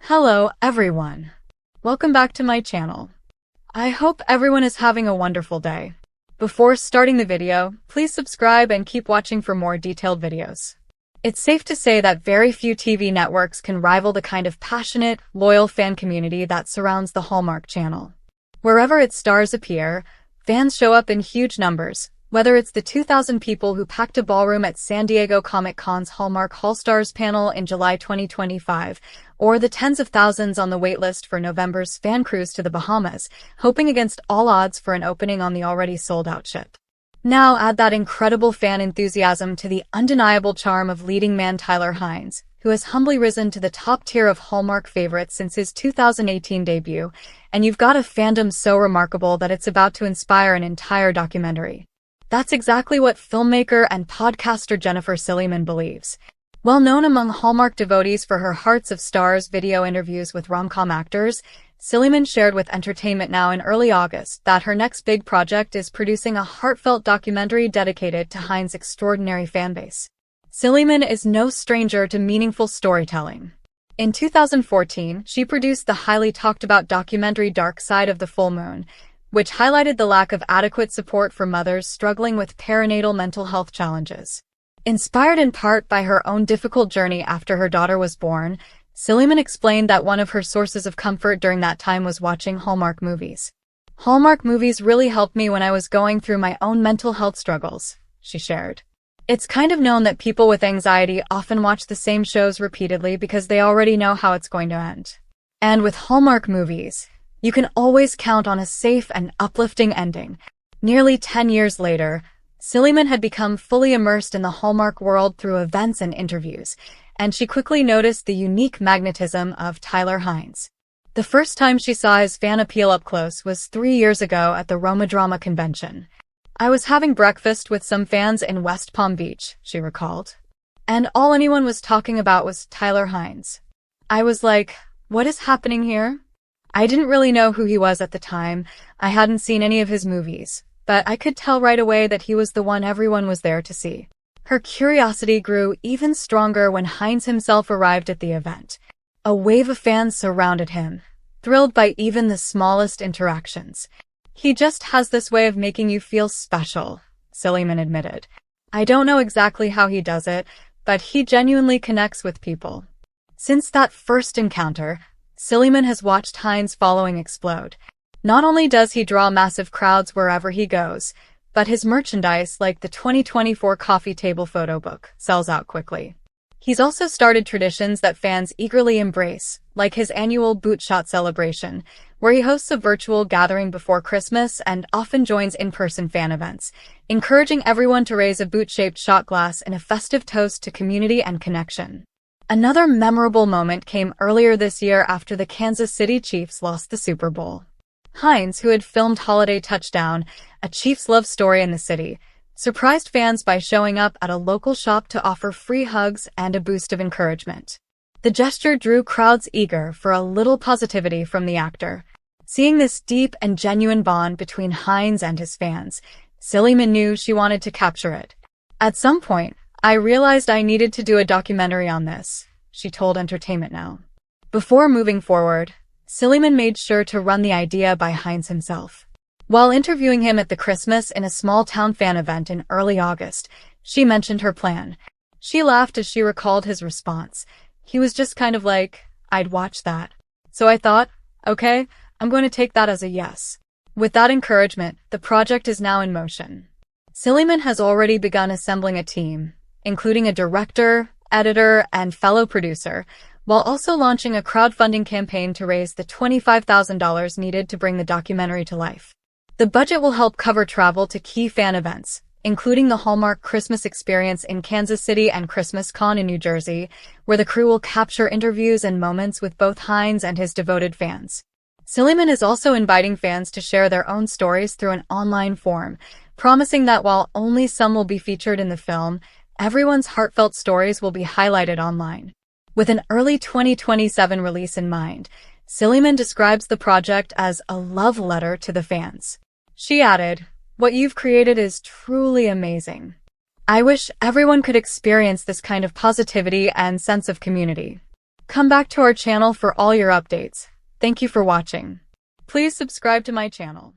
Hello, everyone. Welcome back to my channel. I hope everyone is having a wonderful day. Before starting the video, please subscribe and keep watching for more detailed videos. It's safe to say that very few TV networks can rival the kind of passionate, loyal fan community that surrounds the Hallmark channel. Wherever its stars appear, fans show up in huge numbers, whether it's the 2,000 people who packed a ballroom at San Diego Comic-Con's Hallmark All-Stars panel in July 2025, or the tens of thousands on the waitlist for November's fan cruise to the Bahamas, hoping against all odds for an opening on the already sold-out ship. Now add that incredible fan enthusiasm to the undeniable charm of leading man Tyler Hynes, who has humbly risen to the top tier of Hallmark favorites since his 2018 debut, and you've got a fandom so remarkable that it's about to inspire an entire documentary. That's exactly what filmmaker and podcaster Jennifer Silliman believes. Well known among Hallmark devotees for her Hearts of Stars video interviews with rom-com actors, Silliman shared with Entertainment Now in early August that her next big project is producing a heartfelt documentary dedicated to Hynes' extraordinary fanbase. Silliman is no stranger to meaningful storytelling. In 2014, she produced the highly talked-about documentary Dark Side of the Full Moon, which highlighted the lack of adequate support for mothers struggling with perinatal mental health challenges. Inspired in part by her own difficult journey after her daughter was born, Silliman explained that one of her sources of comfort during that time was watching Hallmark movies. Hallmark movies really helped me when I was going through my own mental health struggles, she shared. It's kind of known that people with anxiety often watch the same shows repeatedly because they already know how it's going to end. And with Hallmark movies, you can always count on a safe and uplifting ending. Nearly 10 years later, Silliman had become fully immersed in the Hallmark world through events and interviews, and she quickly noticed the unique magnetism of Tyler Hynes. The first time she saw his fan appeal up close was 3 years ago at the Roma Drama Convention. I was having breakfast with some fans in West Palm Beach, she recalled. And all anyone was talking about was Tyler Hynes. I was like, what is happening here? I didn't really know who he was at the time. I hadn't seen any of his movies, but I could tell right away that he was the one everyone was there to see. Her curiosity grew even stronger when Hynes himself arrived at the event. A wave of fans surrounded him, thrilled by even the smallest interactions. He just has this way of making you feel special, Silliman admitted. I don't know exactly how he does it, but he genuinely connects with people. Since that first encounter, Silliman has watched Hynes' following explode. Not only does he draw massive crowds wherever he goes, but his merchandise, like the 2024 coffee table photo book, sells out quickly. He's also started traditions that fans eagerly embrace, like his annual Boot Shot celebration, where he hosts a virtual gathering before Christmas and often joins in-person fan events, encouraging everyone to raise a boot-shaped shot glass in a festive toast to community and connection. Another memorable moment came earlier this year after the Kansas City Chiefs lost the Super Bowl. Hynes, who had filmed Holiday Touchdown, a Chiefs love story in the city, surprised fans by showing up at a local shop to offer free hugs and a boost of encouragement. The gesture drew crowds eager for a little positivity from the actor. Seeing this deep and genuine bond between Hynes and his fans, Silliman knew she wanted to capture it. At some point, I realized I needed to do a documentary on this, she told Entertainment Now. Before moving forward, Silliman made sure to run the idea by Hynes himself. While interviewing him at the Christmas in a small-town fan event in early August, she mentioned her plan. She laughed as she recalled his response. He was just kind of like, I'd watch that. So I thought, okay, I'm going to take that as a yes. With that encouragement, the project is now in motion. Silliman has already begun assembling a team, including a director, editor, and fellow producer, while also launching a crowdfunding campaign to raise the $25,000 needed to bring the documentary to life. The budget will help cover travel to key fan events, including the Hallmark Christmas Experience in Kansas City and Christmas Con in New Jersey, where the crew will capture interviews and moments with both Hynes and his devoted fans. Silliman is also inviting fans to share their own stories through an online form, promising that while only some will be featured in the film, everyone's heartfelt stories will be highlighted online. With an early 2027 release in mind, Silliman describes the project as a love letter to the fans. She added, "What you've created is truly amazing. I wish everyone could experience this kind of positivity and sense of community." Come back to our channel for all your updates. Thank you for watching. Please subscribe to my channel.